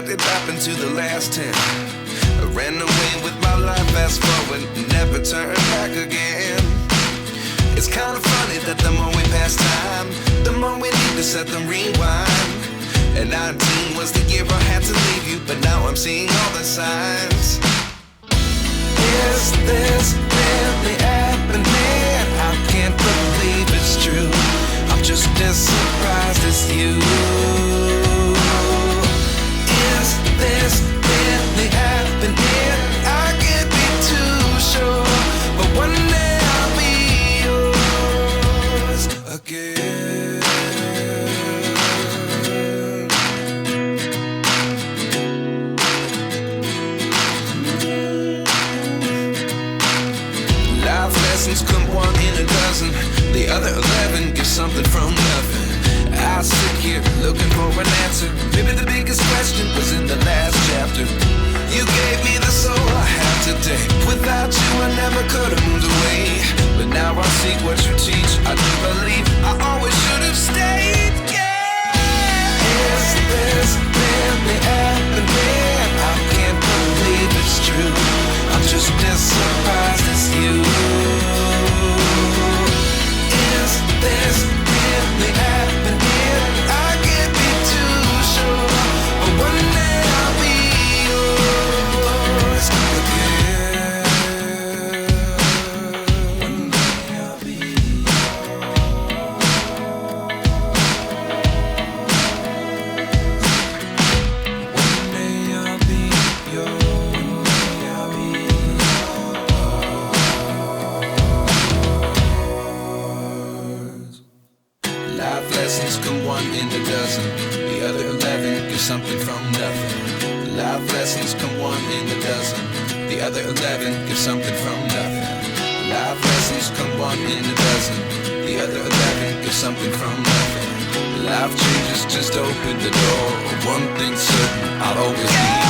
what did happen to the last 10? I ran away with my life, fast forward, never turn back again. It's kind of funny that the more we pass time, the more we need to set them rewind. And 19 was the year I had to leave you, but now I'm seeing all the signs. Is this really happening? I can't believe it's true. I'm just as surprised as you. Is this really happening? I can't be too sure, but one day I'll be yours again. Life lessons come one in a dozen. The other 11 get something from nothing. I sit here looking for an answer. Maybe the biggest question was in the last chapter. You gave me the soul I have today. Without you I never could have moved away. But now I see what you teach. I do believe I always should have stayed. Yeah. Is this really happening? I can't believe it's true. I'm just as surprised as you. Is this really happening? I can't be too sure, but one day I'll be yours again. One day I'll be One day I'll be yours. One day I'll be yours. Life lessons come one in a dozen. The other 11 give something from nothing. Life lessons come one in a dozen. The other 11 give something from nothing. Life lessons come one in a dozen. The other 11 give something from nothing. Life changes, just open the door. One thing's certain, I'll always be